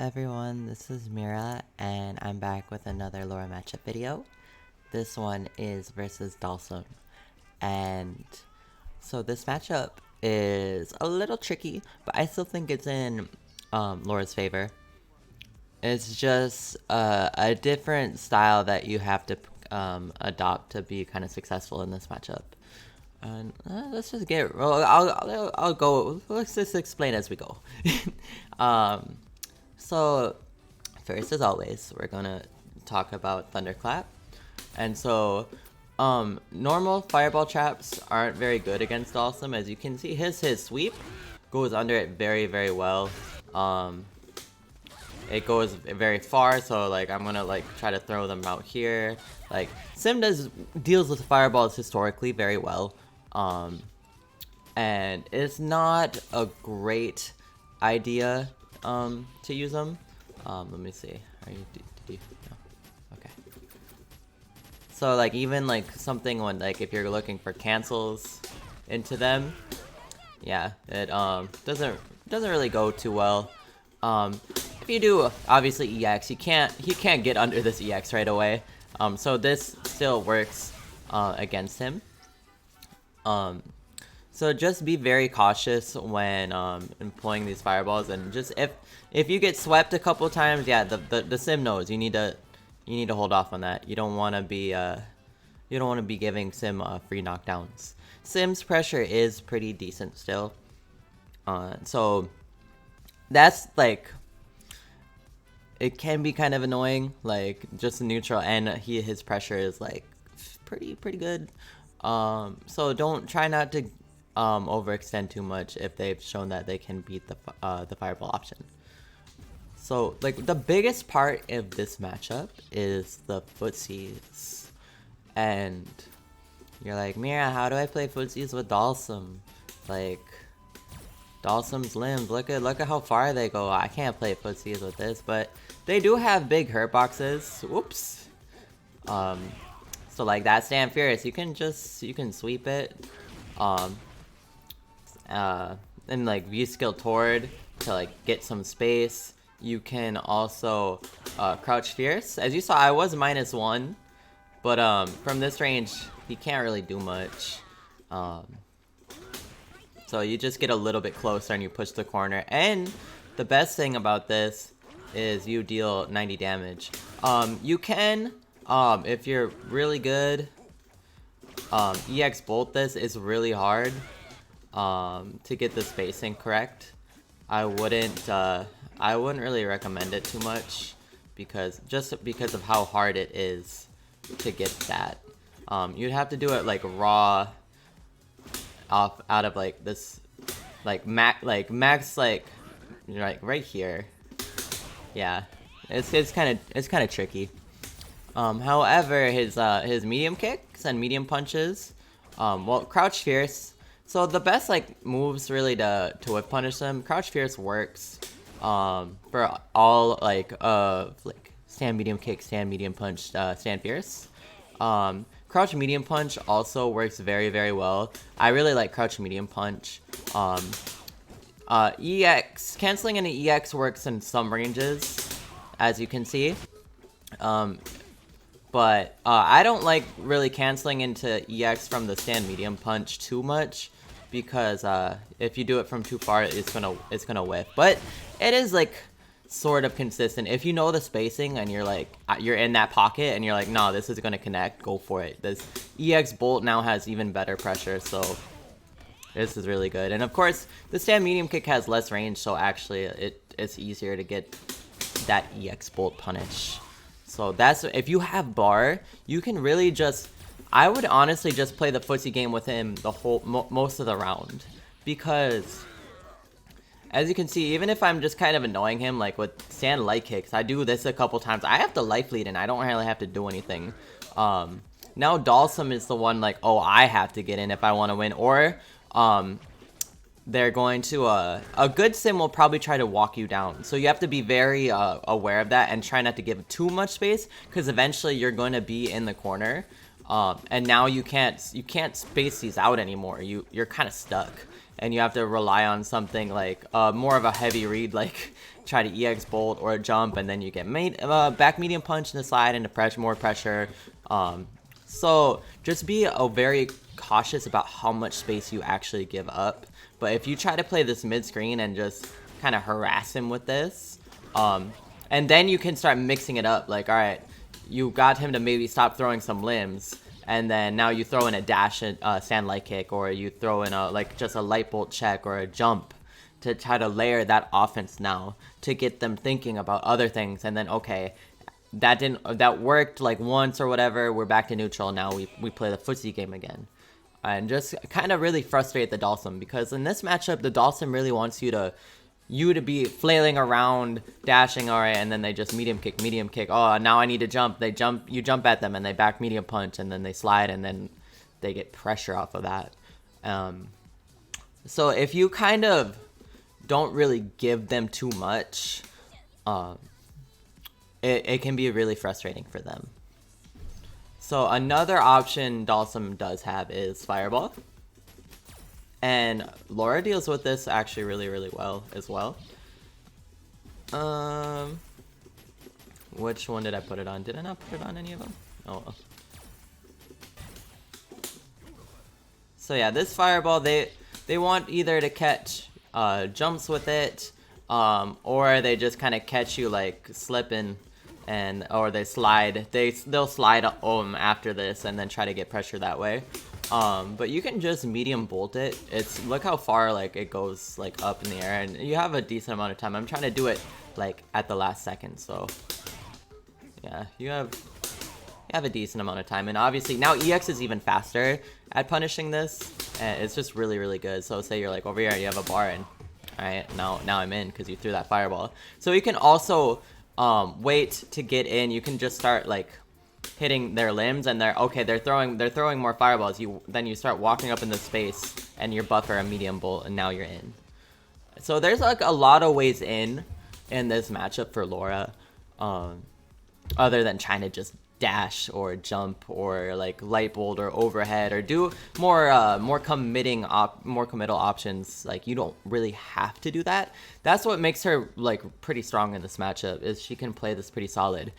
everyone, this is Mira, and I'm back with another Laura matchup video. This one is versus Dhalsim, and so this matchup is a little tricky, but I still think it's in Laura's favor. It's just a different style that you have to adopt to be kind of successful in this matchup. And let's just get. Well, I'll go. Let's just explain as we go. So first, as always, we're gonna talk about Thunderclap. And so, normal fireball traps aren't very good against Dhalsim. As you can see, his sweep goes under it very well. It goes very far, so like I'm gonna like try to throw them out here. Like Sim deals with fireballs historically very well. And it's not a great idea to use them. Let me see. Are you did you no. Okay. So like even like something when like if you're looking for cancels into them, yeah, it doesn't really go too well. If you do obviously EX, he can't get under this EX right away. So this still works against him. So just be very cautious when employing these fireballs, and just if you get swept a couple times, yeah, the Sim knows you need to hold off on that. You don't want to be giving Sim free knockdowns. Sim's pressure is pretty decent still, so that's like it can be kind of annoying, like just neutral, and his pressure is like pretty good. So don't try not to overextend too much if they've shown that they can beat the fireball option. So like the biggest part of this matchup is the footsies, and you're like, Mira, how do I play footsies with Dhalsim? Like Dhalsim's limbs, look at how far they go. I can't play footsies with this, but they do have big hurt boxes. Whoops. So like that Stand Fierce, you can sweep it, and like view skill toward to like get some space. You can also crouch fierce. As you saw, I was -1, but from this range he can't really do much. So you just get a little bit closer and you push the corner. And the best thing about this is you deal 90 damage. You can, if you're really good, EX bolt this is really hard to get the spacing correct. I wouldn't really recommend it too much because of how hard it is to get that. You'd have to do it like raw out of like this max like right here. Yeah, it's kind of tricky. However, his medium kicks and medium punches, well, crouch fierce. So the best like moves really to whip punish them. Crouch fierce works for all like stand medium kick, stand medium punch, stand fierce. Crouch medium punch also works very well. I really like crouch medium punch. EX canceling into EX works in some ranges, as you can see. But I don't like really canceling into EX from the stand medium punch too much, because if you do it from too far, it's gonna whiff. But it is like sort of consistent. If you know the spacing and you're like you're in that pocket and you're like, no, this is gonna connect, go for it. This EX bolt now has even better pressure, so this is really good. And of course, the stand medium kick has less range, so actually it's easier to get that EX bolt punish. So that's, if you have bar, you can really just, I would honestly just play the footsie game with him the whole most of the round, because as you can see, even if I'm just kind of annoying him, like with stand light kicks, I do this a couple times, I have to life lead and I don't really have to do anything. Now Dhalsim is the one like, oh, I have to get in if I want to win, or they're going to a good Sim will probably try to walk you down, so you have to be very aware of that and try not to give too much space, because eventually you're going to be in the corner, and now you can't space these out anymore. You're kind of stuck, and you have to rely on something like more of a heavy read, like try to EX bolt or jump, and then you get back medium punch in the slide into more pressure. So just be very cautious about how much space you actually give up. But if you try to play this mid screen and just kind of harass him with this, and then you can start mixing it up. Like, all right, you got him to maybe stop throwing some limbs, and then now you throw in a dash sand light kick, or you throw in a just a light bolt check or a jump to try to layer that offense now to get them thinking about other things. And then, okay, that worked like once or whatever, we're back to neutral. Now we play the footsie game again, and just kind of really frustrate the Dhalsim, because in this matchup the Dhalsim really wants you to be flailing around, dashing, all right, and then they just medium kick. Oh, now I need to jump. You jump at them and they back medium punch, and then they slide, and then they get pressure off of that. So if you kind of don't really give them too much, it can be really frustrating for them. So another option Dhalsim does have is Fireball. And Laura deals with this actually really, really well as well. Which one did I put it on? Did I not put it on any of them? Oh well. So yeah, this Fireball, they want either to catch jumps with it, or they just kind of catch you like slipping, or they slide. They'll slide after this and then try to get pressure that way. But you can just medium bolt it. Look how far like it goes like up in the air, and you have a decent amount of time. I'm trying to do it like at the last second, so yeah, you have a decent amount of time. And obviously now EX is even faster at punishing this, and it's just really, really good. So say you're like over here, you have a bar, and all right, now I'm in because you threw that Fireball. So you can also wait to get in. You can just start like hitting their limbs, and they're throwing more Fireballs. Then you start walking up in the space, and you buffer a medium bolt, and now you're in. So there's like a lot of ways in this matchup for Laura, other than trying to just dash or jump or like light bolt or overhead or do more committal options. Like, you don't really have to do that. That's what makes her like pretty strong in this matchup, is she can play this pretty solid.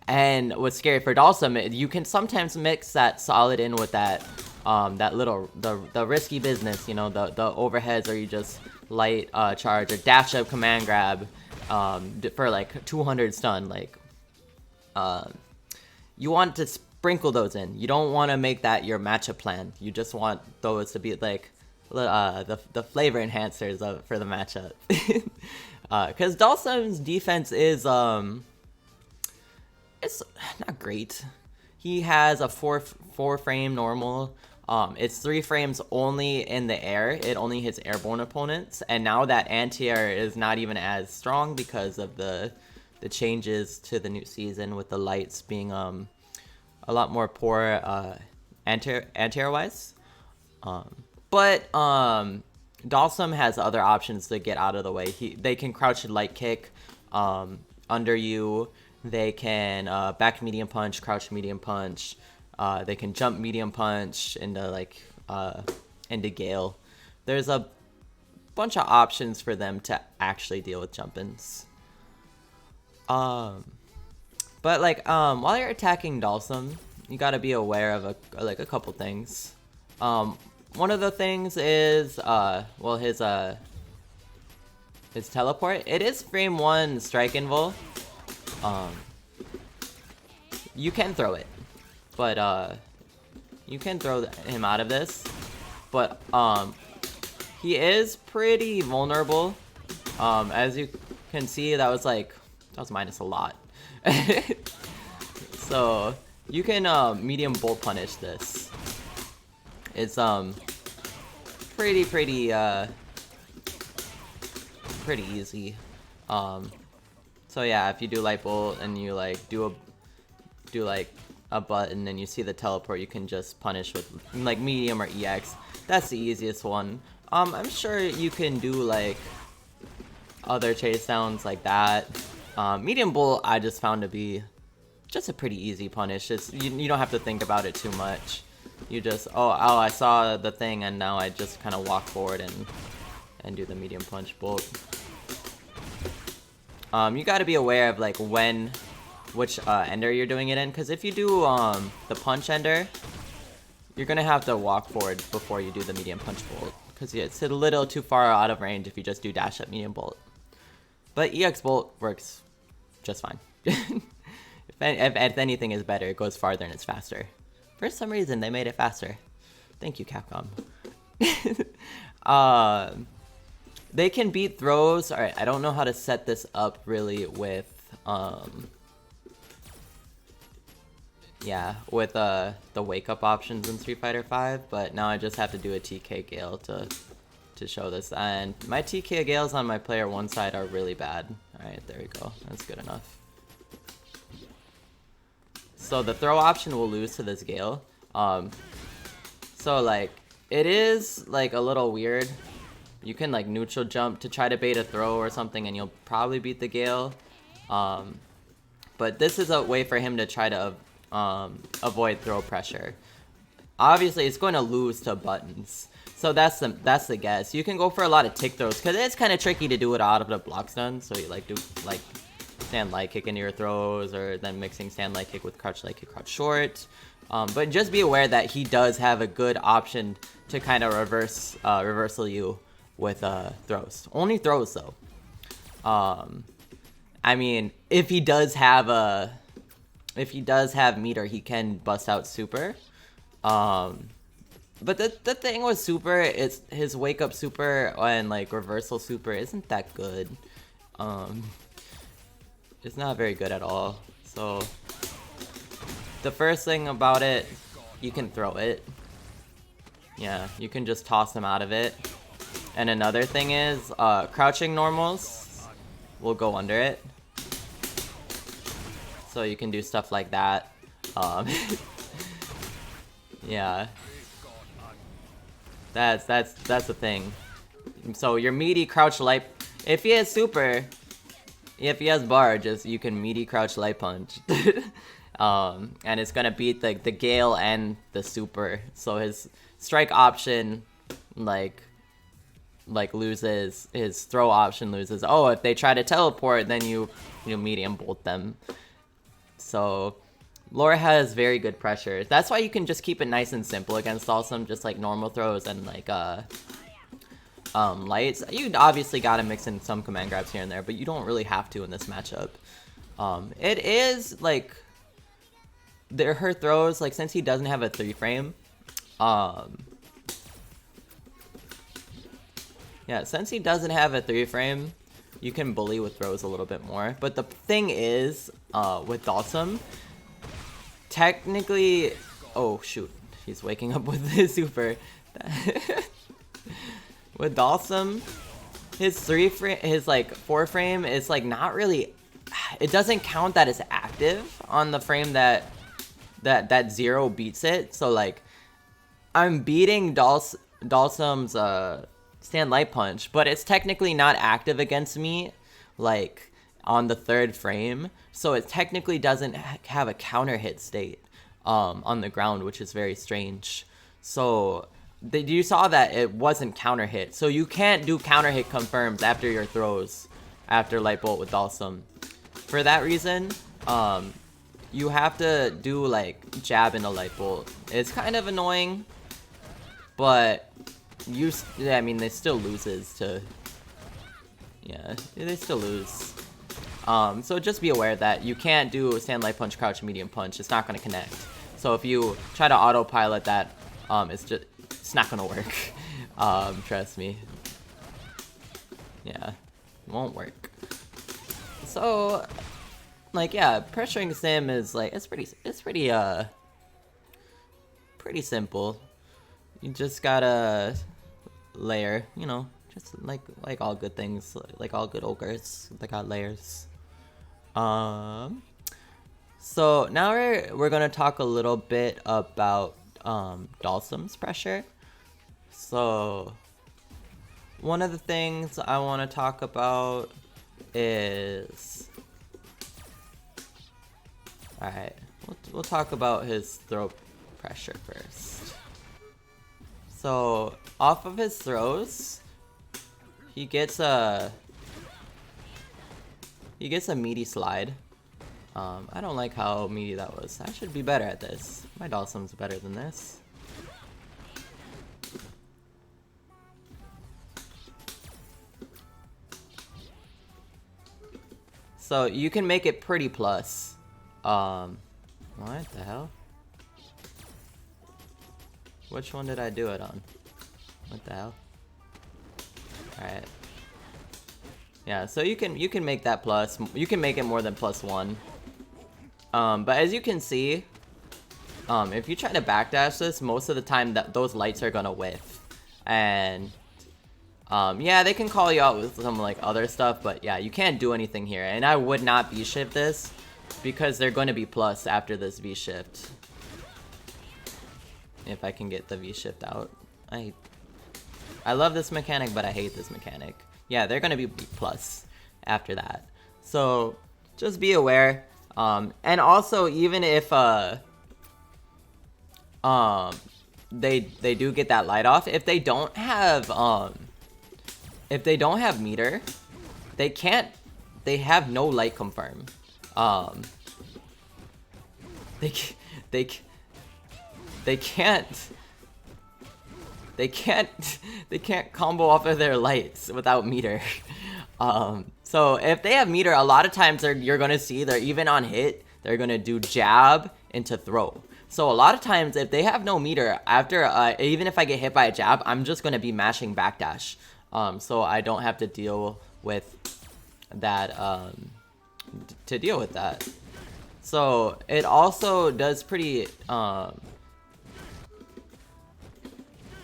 And what's scary for Dhalsim, you can sometimes mix that solid in with that the risky business, you know, the overheads, or you just light charge or dash up command grab for like 200 stun. Like, you want to sprinkle those in. You don't want to make that your matchup plan. You just want those to be like the flavor enhancers for the matchup. Because Dhalsim's defense is it's not great. He has a four frame normal. It's 3 frames only in the air. It only hits airborne opponents, and now that anti-air is not even as strong because of the changes to the new season, with the lights being a lot more poor anti-air wise. But Dhalsim has other options to get out of the way. They can crouch light kick under you. They can back medium punch, crouch medium punch. They can jump medium punch into Gale. There's a bunch of options for them to actually deal with jump-ins. But like while you're attacking Dhalsim, you gotta be aware of a couple things. One of the things is his teleport. It is frame 1 strike invul. You can throw it, but you can throw him out of this, but he is pretty vulnerable. As you can see, that was minus a lot. So you can medium bolt punish this. It's pretty easy. So yeah, if you do light bolt and you like do a button and you see the teleport, you can just punish with like medium or EX. That's the easiest one. I'm sure you can do like other chase downs like that. Medium bolt I just found to be just a pretty easy punish. You don't have to think about it too much. You just, oh, I saw the thing, and now I just kind of walk forward and and do the medium punch bolt. You got to be aware of like which ender you're doing it in, because if you do the punch ender, you're gonna have to walk forward before you do the medium punch bolt, because it's a little too far out of range if you just do dash up medium bolt. But EX bolt works just fine. If anything is better, it goes farther and it's faster. For some reason, they made it faster. Thank you, Capcom. They can beat throws. Alright, I don't know how to set this up really with the wake up options in Street Fighter V, but now I just have to do a TK Gale to show this. And my TK Gales on my player 1 side are really bad. Alright, there we go. That's good enough. So the throw option will lose to this Gale. So like, it is like a little weird. You can like neutral jump to try to bait a throw or something and you'll probably beat the Gale. But this is a way for him to try to avoid throw pressure. Obviously, it's going to lose to buttons. So that's the guess. You can go for a lot of tick throws because it's kind of tricky to do it out of the block stun. So you like do like stand light kick into your throws, or then mixing stand light kick with crouch light kick, crouch short. But just be aware that he does have a good option to kind of reversal you with throws. Only throws though. I mean, if he does have meter, he can bust out super. But the thing with super is his wake up super and like reversal super isn't that good. It's not very good at all. So the first thing about it, you can throw it. Yeah, you can just toss him out of it. And another thing is, crouching normals will go under it. So you can do stuff like that. Yeah. That's the thing. So your meaty crouch light, if he has super, if he has bar, just you can meaty crouch light punch. And it's gonna beat the Gale and the super. So his strike option like loses, his throw option loses. Oh, if they try to teleport, then you medium bolt them. So Laura has very good pressure. That's why you can just keep it nice and simple against Dhalsim, just like normal throws and like lights. You obviously gotta mix in some command grabs here and there, but you don't really have to in this matchup. It is like her throws, like since he doesn't have a 3-frame, yeah, since he doesn't have a 3-frame, you can bully with throws a little bit more. But the thing is, with Dhalsim, technically, oh shoot, he's waking up with his super. With Dhalsim, his 3-frame, his like 4-frame is like not really, it doesn't count that as active on the frame that 0 beats it. So like, I'm beating Dhalsim's stand light punch, but it's technically not active against me like on the 3rd frame, so it technically doesn't have a counter hit state on the ground, which is very strange. So you saw that it wasn't counter hit, so you can't do counter hit confirms after your throws after light bolt with Dhalsim. For that reason, you have to do like jab into light bolt. It's kind of annoying, but I mean, they still loses to, yeah, they still lose. So just be aware that you can't do stand light punch, crouch, medium punch. It's not going to connect. So if you try to autopilot that, it's not going to work. Trust me. Yeah, it won't work. So, like, yeah, pressuring Sim is like, it's pretty simple. You just gotta layer, you know, just like all good things, like all good ogres, they got layers. So now we're gonna talk a little bit about Dhalsim's pressure. So one of the things I want to talk about is, alright, we'll talk about his throw pressure first. So off of his throws, He gets a meaty slide. I don't like how meaty that was. I should be better at this. My Dhalsim's better than this. So you can make it pretty plus. What the hell? Which one did I do it on? What the hell? Alright. Yeah, so you can make that plus. You can make it more than +1. But as you can see, if you try to backdash this, most of the time those lights are gonna whiff. And yeah, they can call you out with some like other stuff, but yeah, you can't do anything here. And I would not V-shift this because they're going to be plus after this V-shift. If I can get the V-shift out. I love this mechanic, but I hate this mechanic. Yeah, they're going to be plus after that. So just be aware. And also, even if they do get that light off, if they don't have meter, they have no light confirm. They can't combo off of their lights without meter. So if they have meter, a lot of times you're gonna see they're even on hit, they're gonna do jab into throw. So a lot of times if they have no meter, after even if I get hit by a jab, I'm just gonna be mashing backdash. So I don't have to deal with that, So it also does pretty,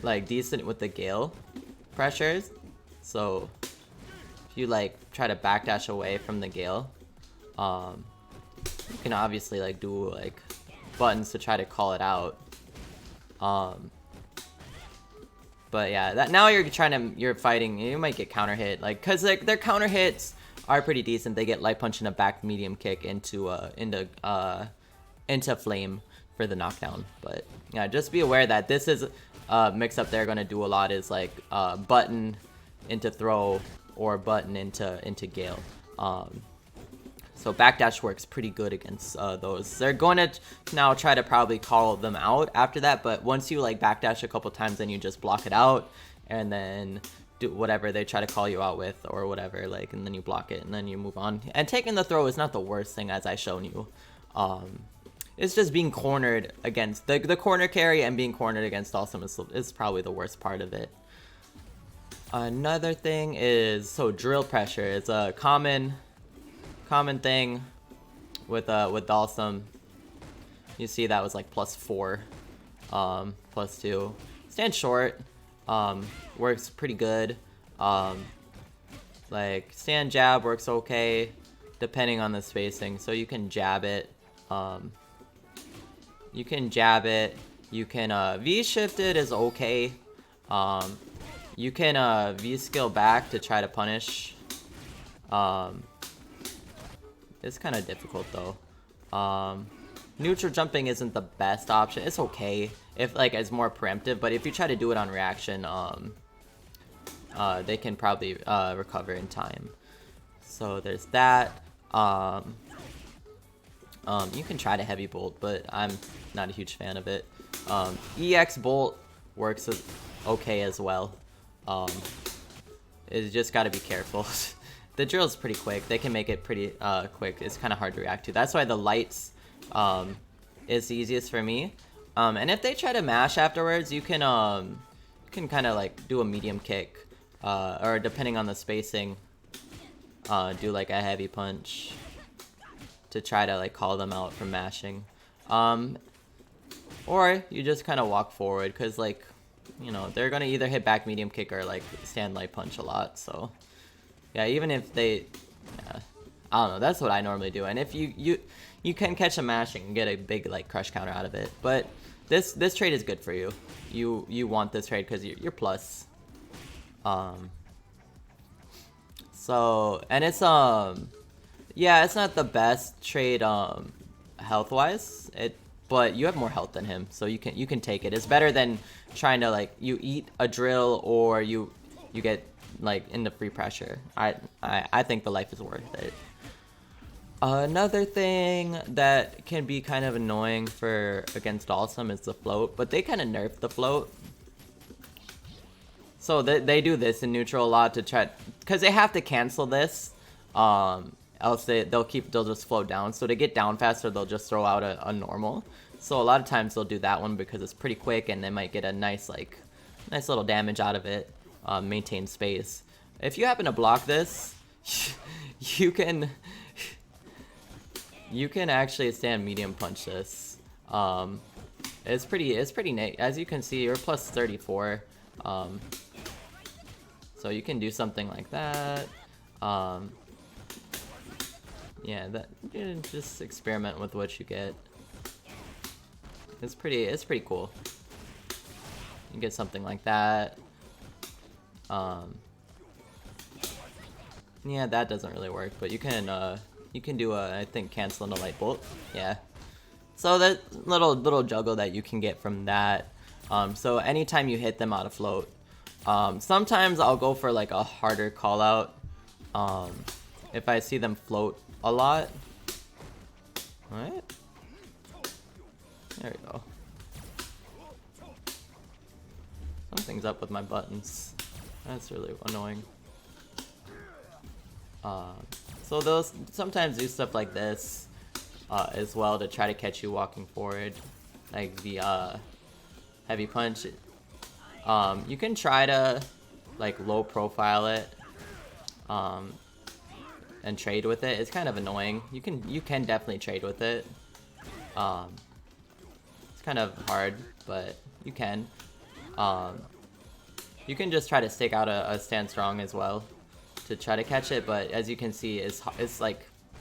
like, decent with the Gale pressures. So if you, like, try to backdash away from the Gale, you can obviously, like, do, like, buttons to try to call it out. But yeah, that now you're fighting, you might get counter hit, like, cause like their counter hits are pretty decent. They get light punch and a back medium kick into flame for the knockdown. But yeah, just be aware that this is a mix up they're gonna do a lot, is like button into throw or button into Gale. So backdash works pretty good against those. They're going to now try to probably call them out after that, but once you like backdash a couple times, then you just block it out and then do whatever they try to call you out with or whatever, like, and then you block it and then you move on. And taking the throw is not the worst thing, as I shown you. It's just being cornered against the corner carry, and being cornered against Dhalsim is probably the worst part of it. Another thing is, so drill pressure is a common thing with Dhalsim. You see that was like +4, +2. Stand short works pretty good. Like stand jab works okay depending on the spacing. So you can jab it. You can V shift it is okay. You can V skill back to try to punish. It's kind of difficult though. Neutral jumping isn't the best option. It's okay if like it's more preemptive, but if you try to do it on reaction, they can probably recover in time. So there's that. You can try to heavy bolt, but I'm not a huge fan of it. EX bolt works okay as well. It's just got to be careful. The drill's pretty quick. They can make it pretty quick. It's kind of hard to react to. That's why the lights is the easiest for me. And if they try to mash afterwards, you can kind of like do a medium kick, or depending on the spacing, do like a heavy punch to try to like call them out from mashing. Or you just kind of walk forward, because like, you know, they're gonna either hit back medium kick or like stand light punch a lot. So yeah, even if they, yeah, I don't know, that's what I normally do. And if you can catch a mashing and get a big like crush counter out of it. But this trade is good for you. You want this trade because you're plus. So, and it's yeah, it's not the best trade health wise. But you have more health than him, so you can take it. It's better than trying to like you eat a drill or you get like in the free pressure. I think the life is worth it. Another thing that can be kind of annoying for against Dhalsim is the float, but they kind of nerfed the float. So they do this in neutral a lot to try, because they have to cancel this, else they'll just float down. So to get down faster, they'll just throw out a normal. So a lot of times they'll do that one because it's pretty quick and they might get a nice little damage out of it, maintain space. If you happen to block this, you can actually stand medium punch this. It's pretty as you can see, you're plus 34. So you can do something like that. Yeah, that you just experiment with what you get. It's pretty cool. You get something like that. Yeah, that doesn't really work, but you can do I think cancel into light bolt. Yeah. So that little juggle that you can get from that. So anytime you hit them out of float, sometimes I'll go for like a harder call out. If I see them float a lot. Alright. There we go. Something's up with my buttons. That's really annoying. So those sometimes do stuff like this as well to try to catch you walking forward, like the heavy punch. You can try to like low profile it and trade with it. It's kind of annoying. You can definitely trade with it. It's kind of hard, but you can. You can just try to stick out a stand strong as well to try to catch it, but as you can see, it's a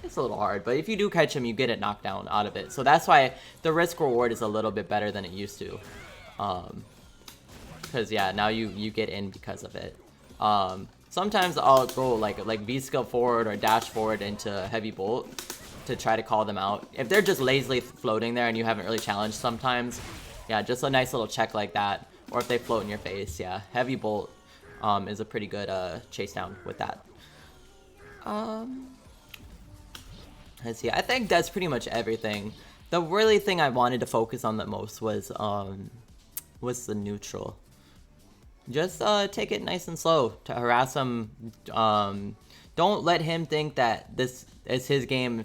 little hard. But if you do catch him, you get it knocked down out of it. So that's why the risk reward is a little bit better than it used to. Because yeah, now you get in because of it. Sometimes I'll go like V-skill forward or dash forward into heavy bolt to try to call them out. If they're just lazily floating there and you haven't really challenged sometimes, yeah, just a nice little check like that. Or if they float in your face, yeah, heavy bolt is a pretty good chase down with that. Let's see, I think that's pretty much everything. The really thing I wanted to focus on the most was the neutral. Just take it nice and slow to harass him. Don't let him think that this is his game,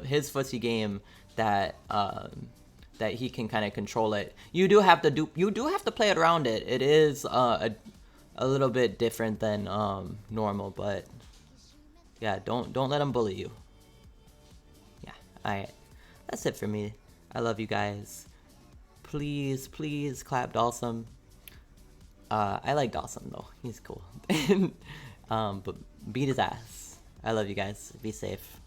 his footsie game, that he can kind of control it. You do have to play it around it. It is a little bit different than normal, but yeah, don't let him bully you. Yeah, alright, that's it for me. I love you guys. Please clap Dhalsim. I like Dhalsim though. He's cool. But beat his ass. I love you guys. Be safe.